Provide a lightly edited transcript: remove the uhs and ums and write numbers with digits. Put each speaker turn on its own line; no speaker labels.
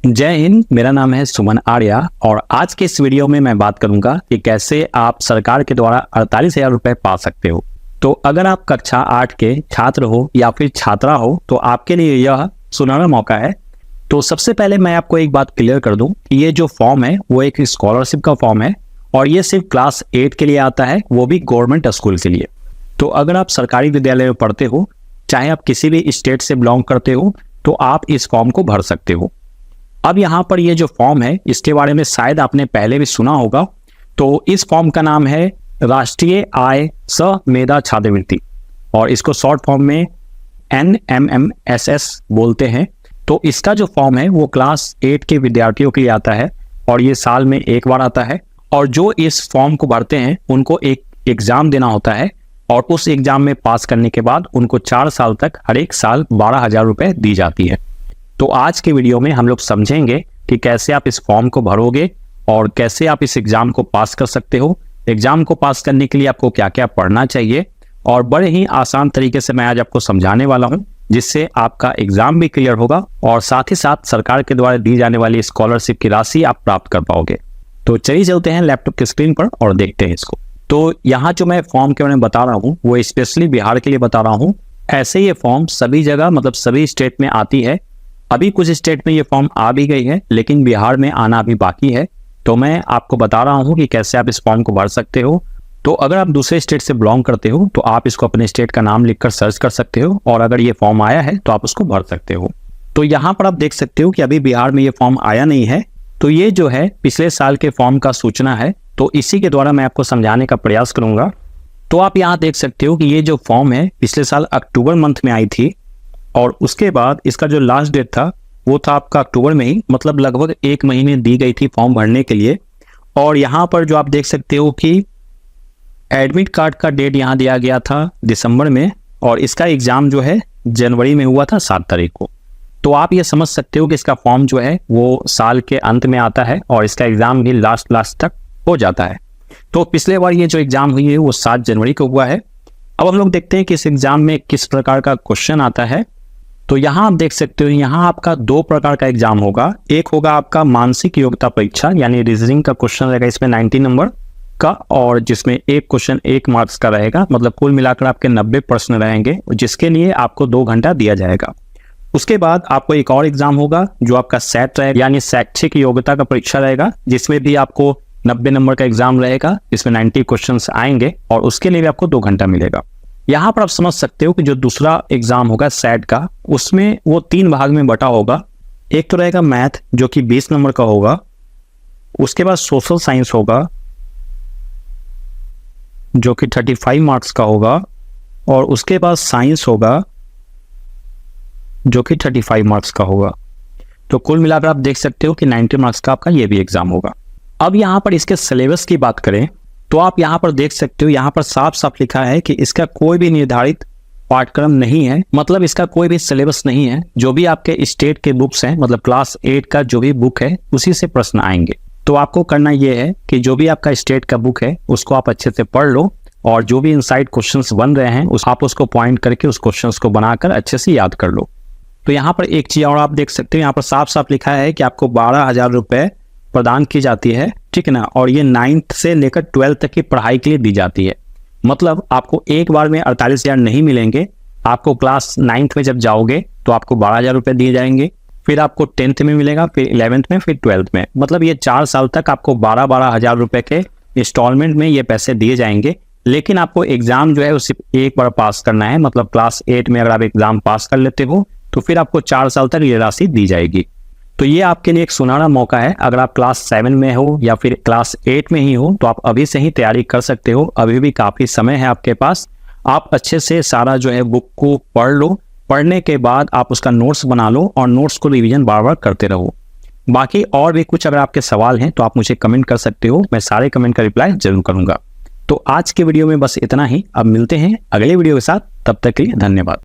जय हिंद। मेरा नाम है सुमन आर्या और आज के इस वीडियो में मैं बात करूंगा कि कैसे आप सरकार के द्वारा 48,000 रुपए पा सकते हो। तो अगर आप कक्षा 8 के छात्र हो या फिर छात्रा हो तो आपके लिए यह सुनहरा मौका है। तो सबसे पहले मैं आपको एक बात क्लियर कर दूं कि ये जो फॉर्म है वो एक स्कॉलरशिप का फॉर्म है और ये सिर्फ क्लास 8 के लिए आता है, वो भी गवर्नमेंट स्कूल के लिए। तो अगर आप सरकारी विद्यालय में पढ़ते हो, चाहे आप किसी भी स्टेट से बिलोंग करते हो, तो आप इस फॉर्म को भर सकते हो। अब यहाँ पर ये जो फॉर्म है इसके बारे में शायद आपने पहले भी सुना होगा। तो इस फॉर्म का नाम है राष्ट्रीय आय सह मेधा छात्रवृत्ति और इसको शॉर्ट फॉर्म में NMMSS बोलते हैं। तो इसका जो फॉर्म है वो क्लास 8 के विद्यार्थियों के लिए आता है और ये साल में एक बार आता है। और जो इस फॉर्म को भरते हैं उनको एक एग्जाम देना होता है और उस एग्जाम में पास करने के बाद उनको 4 साल तक हर एक साल 12,000 रुपए दी जाती है। तो आज के वीडियो में हम लोग समझेंगे कि कैसे आप इस फॉर्म को भरोगे और कैसे आप इस एग्जाम को पास कर सकते हो। एग्जाम को पास करने के लिए आपको क्या क्या पढ़ना चाहिए और बड़े ही आसान तरीके से मैं आज आपको समझाने वाला हूं, जिससे आपका एग्जाम भी क्लियर होगा और साथ ही साथ सरकार के द्वारा दी जाने वाली स्कॉलरशिप की राशि आप प्राप्त कर पाओगे। तो चलिए चलते हैं लैपटॉप की स्क्रीन पर और देखते हैं इसको। तो यहाँ जो मैं फॉर्म के बारे में बता रहा हूँ वो स्पेशली बिहार के लिए बता रहा हूँ। ऐसे ये फॉर्म सभी जगह मतलब सभी स्टेट में आती है। अभी कुछ स्टेट में ये फॉर्म आ भी गई है लेकिन बिहार में आना अभी बाकी है। तो मैं आपको बता रहा हूँ कि कैसे आप इस फॉर्म को भर सकते हो। तो अगर आप दूसरे स्टेट से बिलोंग करते हो तो आप इसको अपने स्टेट का नाम लिखकर सर्च कर सकते हो और अगर ये फॉर्म आया है तो आप उसको भर सकते हो। तो यहाँ पर आप देख सकते हो कि अभी बिहार में ये फॉर्म आया नहीं है। तो ये जो है पिछले साल के फॉर्म का सूचना है, तो इसी के द्वारा मैं आपको समझाने का प्रयास करूंगा। तो आप यहाँ देख सकते हो कि ये जो फॉर्म है पिछले साल अक्टूबर मंथ में आई थी और उसके बाद इसका जो लास्ट डेट था वो था आपका अक्टूबर में ही, मतलब लगभग 1 महीने दी गई थी फॉर्म भरने के लिए। और यहाँ पर जो आप देख सकते हो कि एडमिट कार्ड का डेट यहाँ दिया गया था दिसंबर में और इसका एग्जाम जो है जनवरी में हुआ था 7 तारीख को। तो आप ये समझ सकते हो कि इसका फॉर्म जो है वो साल के अंत में आता है और इसका एग्जाम भी लास्ट तक हो जाता है। तो पिछले बार ये जो एग्जाम हुई है वो 7 जनवरी को हुआ है। अब हम लोग देखते हैं कि इस एग्जाम में किस प्रकार का क्वेश्चन आता है। तो यहाँ आप देख सकते हो यहाँ आपका 2 प्रकार का एग्जाम होगा। एक होगा आपका मानसिक योग्यता परीक्षा यानी रीजनिंग का क्वेश्चन रहेगा इसमें 90 नंबर का और जिसमें एक क्वेश्चन 1 मार्क्स का रहेगा, मतलब कुल मिलाकर आपके 90 प्रश्न रहेंगे जिसके लिए आपको 2 घंटा दिया जाएगा। उसके बाद आपको एक और एग्जाम होगा जो आपका सेट रहेगा यानी शैक्षिक योग्यता का परीक्षा रहेगा, जिसमें भी आपको 90 नंबर का एग्जाम रहेगा, इसमें 90 क्वेश्चंस आएंगे और उसके लिए भी आपको 2 घंटा मिलेगा। यहाँ पर आप समझ सकते हो कि जो दूसरा एग्जाम होगा सेट का, उसमें वो 3 भाग में बटा होगा। एक तो रहेगा मैथ जो कि 20 नंबर का होगा, उसके बाद सोशल साइंस होगा जो कि 35 मार्क्स का होगा और उसके बाद साइंस होगा जो कि 35 मार्क्स का होगा। तो कुल मिलाकर आप देख सकते हो कि 90 मार्क्स का आपका ये भी एग्जाम होगा। अब यहाँ पर इसके सिलेबस की बात करें तो आप यहाँ पर देख सकते हो, यहाँ पर साफ साफ लिखा है कि इसका कोई भी निर्धारित पाठ्यक्रम नहीं है, मतलब इसका कोई भी सिलेबस नहीं है। जो भी आपके स्टेट के बुक्स हैं, मतलब क्लास 8 का जो भी बुक है उसी से प्रश्न आएंगे। तो आपको करना ये है कि जो भी आपका स्टेट का बुक है उसको आप अच्छे से पढ़ लो और जो भी इनसाइड क्वेश्चंस बन रहे हैं आप उसको पॉइंट करके उस क्वेश्चंस को बनाकर अच्छे से याद कर लो। तो यहाँ पर एक चीज और आप देख सकते हो, यहाँ पर साफ साफ लिखा है कि आपको 12,000 रुपए प्रदान की जाती है, ठीक है ना। और ये 9th से लेकर 12th तक की पढ़ाई के लिए दी जाती है। मतलब आपको एक बार में 48,000 नहीं मिलेंगे। आपको क्लास 9th में जब जाओगे तो आपको 12,000 रुपए दिए जाएंगे, फिर आपको 10th में मिलेगा, फिर 11th में, फिर 12th में। मतलब ये 4 साल तक आपको 12,000 रुपए के इंस्टॉलमेंट में ये पैसे दिए जाएंगे। लेकिन आपको एग्जाम जो है वो सिर्फ एक बार पास करना है। मतलब क्लास 8 में अगर आप एग्जाम पास कर लेते हो तो फिर आपको 4 साल तक ये राशि दी जाएगी। तो ये आपके लिए एक सुनहरा मौका है। अगर आप क्लास 7 में हो या फिर क्लास 8 में ही हो तो आप अभी से ही तैयारी कर सकते हो। अभी भी काफ़ी समय है आपके पास। आप अच्छे से सारा जो है बुक को पढ़ लो। पढ़ने के बाद आप उसका नोट्स बना लो और नोट्स को रिवीजन बार बार करते रहो। बाकी और भी कुछ अगर आपके सवाल हैं तो आप मुझे कमेंट कर सकते हो, मैं सारे कमेंट का रिप्लाई जरूर करूँगा। तो आज के वीडियो में बस इतना ही। अब मिलते हैं अगले वीडियो के साथ, तब तक के लिए धन्यवाद।